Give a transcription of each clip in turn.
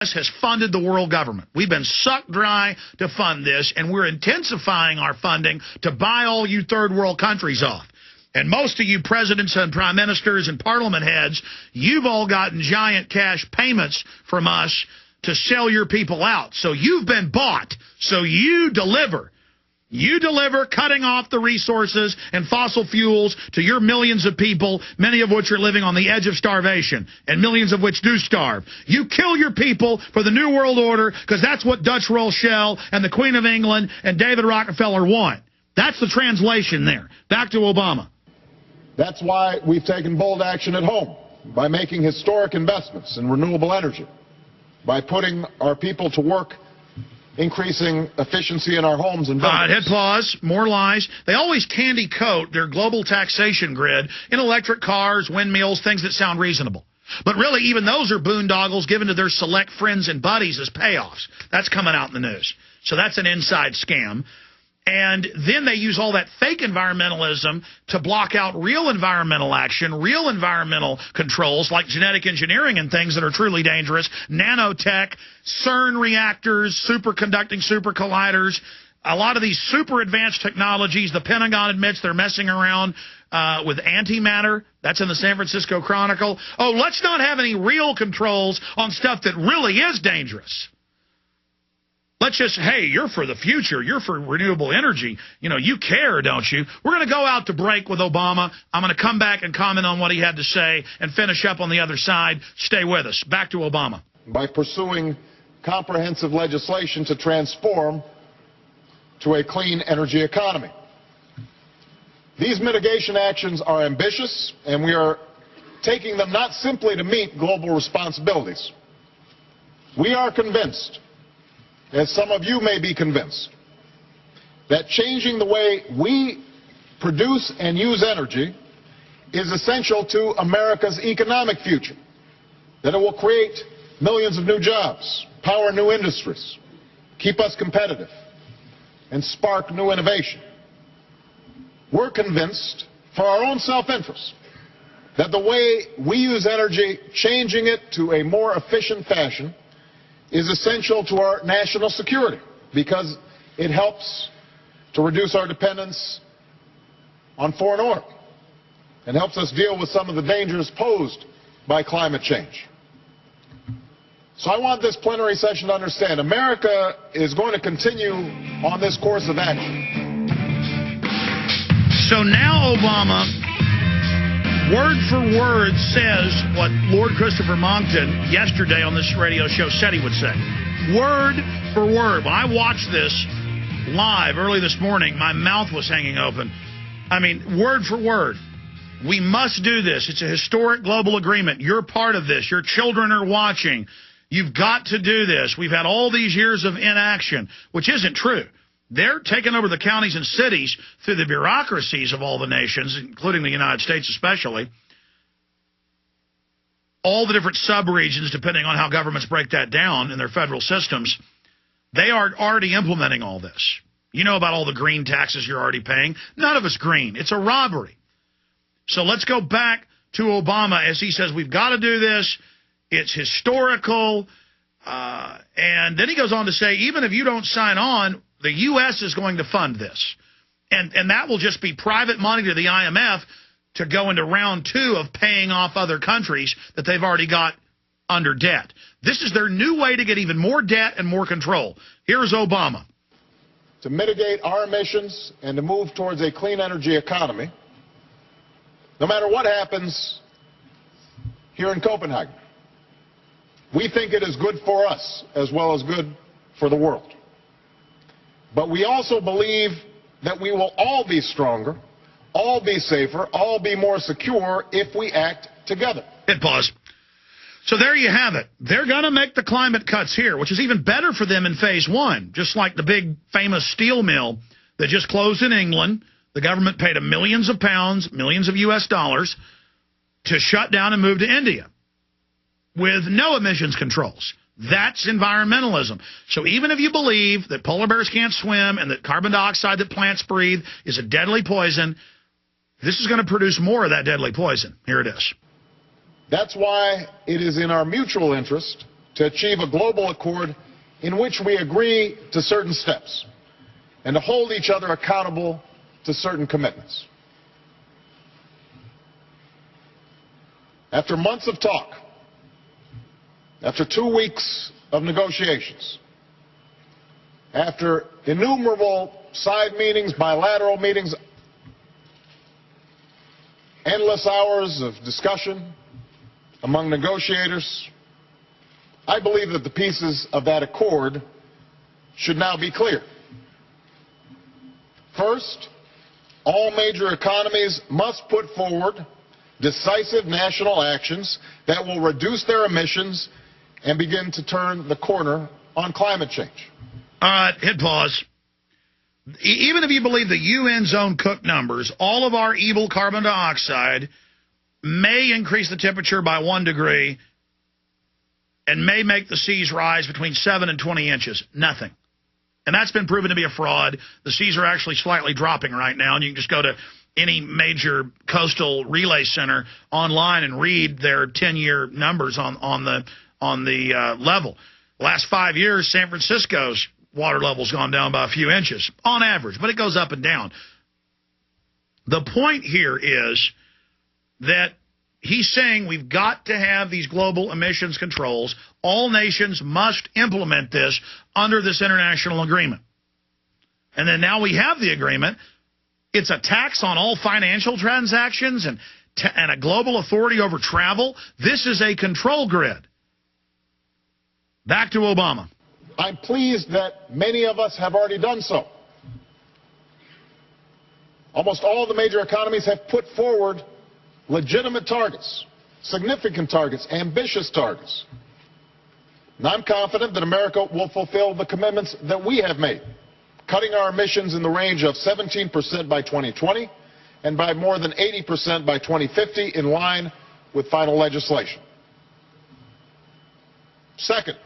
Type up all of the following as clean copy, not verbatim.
has funded the world government. We've been sucked dry to fund this, and we're intensifying our funding to buy all you third world countries off. And most of you presidents and prime ministers and parliament heads, you've all gotten giant cash payments from us to sell your people out. So you've been bought. So you deliver. You deliver, cutting off the resources and fossil fuels to your millions of people, many of which are living on the edge of starvation, and millions of which do starve. You kill your people for the New World Order because that's what Dutch Rothschild and the Queen of England and David Rockefeller want. That's the translation there. Back to Obama. That's why we've taken bold action at home, by making historic investments in renewable energy, by putting our people to work, increasing efficiency in our homes and buildings. Hit pause. More lies. They always candy coat their global taxation grid in electric cars, windmills, things that sound reasonable. But really, even those are boondoggles given to their select friends and buddies as payoffs. That's coming out in the news. So that's an inside scam. And then they use all that fake environmentalism to block out real environmental action, real environmental controls like genetic engineering and things that are truly dangerous, nanotech, CERN reactors, superconducting super colliders, a lot of these super advanced technologies. The Pentagon admits they're messing around with antimatter. That's in the San Francisco Chronicle. Oh, let's not have any real controls on stuff that really is dangerous. Let's just, hey, you're for the future. You're for renewable energy. You know, you care, don't you? We're going to go out to break with Obama. I'm going to come back and comment on what he had to say and finish up on the other side. Stay with us. Back to Obama. By pursuing comprehensive legislation to transform to a clean energy economy. These mitigation actions are ambitious, and we are taking them not simply to meet global responsibilities. We are convinced, as some of you may be convinced, that changing the way we produce and use energy is essential to America's economic future, that it will create millions of new jobs, power new industries, keep us competitive, and spark new innovation. We're convinced, for our own self-interest, that the way we use energy, changing it to a more efficient fashion, is essential to our national security because it helps to reduce our dependence on foreign oil and helps us deal with some of the dangers posed by climate change. So I want this plenary session to understand America is going to continue on this course of action. So now Obama, word for word, says what Lord Christopher Monckton yesterday on this radio show said he would say. Word for word. When I watched this live early this morning, my mouth was hanging open. I mean, word for word. We must do this. It's a historic global agreement. You're part of this. Your children are watching. You've got to do this. We've had all these years of inaction, which isn't true. They're taking over the counties and cities through the bureaucracies of all the nations, including the United States especially. All the different sub-regions, depending on how governments break that down in their federal systems, they are already implementing all this. You know about all the green taxes you're already paying. None of it's green. It's a robbery. So let's go back to Obama as he says, we've got to do this. It's historical. And then he goes on to say, even if you don't sign on, the U.S. is going to fund this. And that will just be private money to the IMF to go into round 2 of paying off other countries that they've already got under debt. This is their new way to get even more debt and more control. Here's Obama. To mitigate our emissions and to move towards a clean energy economy, no matter what happens here in Copenhagen, we think it is good for us as well as good for the world. But we also believe that we will all be stronger, all be safer, all be more secure if we act together. Hit pause. So there you have it. They're going to make the climate cuts here, which is even better for them in phase 1, just like the big famous steel mill that just closed in England. The government paid them millions of pounds, millions of U.S. dollars to shut down and move to India with no emissions controls. That's environmentalism. So even if you believe that polar bears can't swim and that carbon dioxide that plants breathe is a deadly poison, this is going to produce more of that deadly poison. Here it is. That's why it is in our mutual interest to achieve a global accord in which we agree to certain steps and to hold each other accountable to certain commitments. After months of talk, after 2 weeks of negotiations, after innumerable side meetings, bilateral meetings, endless hours of discussion among negotiators, I believe that the pieces of that accord should now be clear. First, all major economies must put forward decisive national actions that will reduce their emissions and begin to turn the corner on climate change. All right, hit pause. Even if you believe the UN's own Cook numbers, all of our evil carbon dioxide may increase the temperature by 1 degree and may make the seas rise between 7 and 20 inches. Nothing. And that's been proven to be a fraud. The seas are actually slightly dropping right now, and you can just go to any major coastal relay center online and read their 10-year numbers on the level. The last 5 years, San Francisco's water level's gone down by a few inches on average, but it goes up and down. The point here is that he's saying we've got to have these global emissions controls. All nations must implement this under this international agreement. And then now we have the agreement. It's a tax on all financial transactions and a global authority over travel. This is a control grid. Back to Obama. I'm pleased that many of us have already done so. Almost all the major economies have put forward legitimate targets, significant targets, ambitious targets. And I'm confident that America will fulfill the commitments that we have made, cutting our emissions in the range of 17% by 2020 and by more than 80% by 2050, in line with final legislation. Second,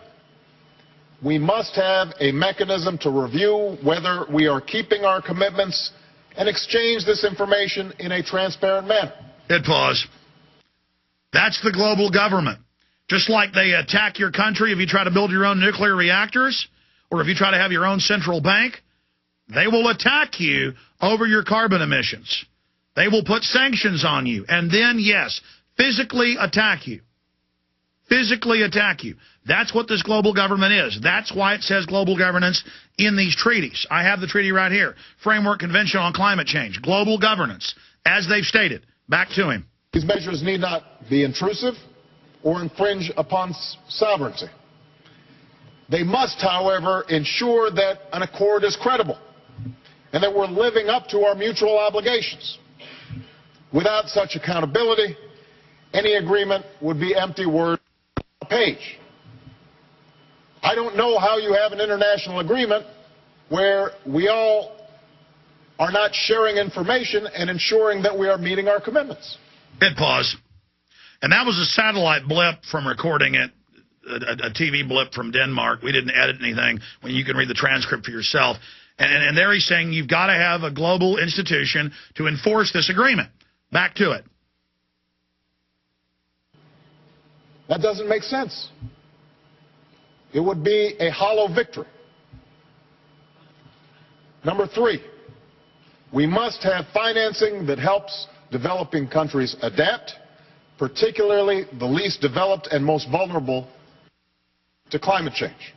we must have a mechanism to review whether we are keeping our commitments and exchange this information in a transparent manner. Hit pause. That's the global government. Just like they attack your country if you try to build your own nuclear reactors or if you try to have your own central bank, they will attack you over your carbon emissions. They will put sanctions on you and then, yes, physically attack you. Physically attack you. That's what this global government is. That's why it says global governance in these treaties. I have the treaty right here. Framework Convention on Climate Change. Global governance, as they've stated. Back to him. These measures need not be intrusive or infringe upon sovereignty. They must, however, ensure that an accord is credible and that we're living up to our mutual obligations. Without such accountability, any agreement would be empty words on a page. I don't know how you have an international agreement where we all are not sharing information and ensuring that we are meeting our commitments. Hit pause. And that was a satellite blip from recording it, a TV blip from Denmark. We didn't edit anything. When you can read the transcript for yourself. And there he's saying you've got to have a global institution to enforce this agreement. Back to it. That doesn't make sense. It would be a hollow victory. Number three, we must have financing that helps developing countries adapt, particularly the least developed and most vulnerable to climate change.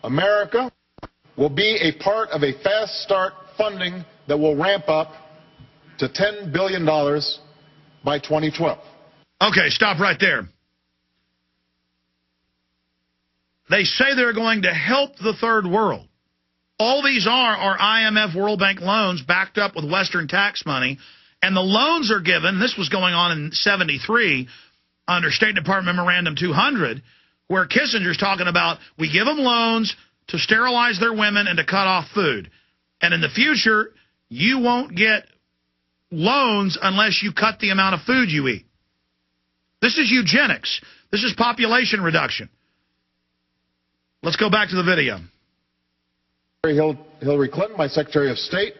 America will be a part of a fast start funding that will ramp up to $10 billion by 2012. Okay, stop right there. They say they're going to help the third world. All these are IMF World Bank loans backed up with Western tax money. And the loans are given, this was going on in 73 under State Department Memorandum 200, where Kissinger's talking about we give them loans to sterilize their women and to cut off food. And in the future, you won't get loans unless you cut the amount of food you eat. This is eugenics. This is population reduction. Let's go back to the video. Hillary Clinton, my Secretary of State,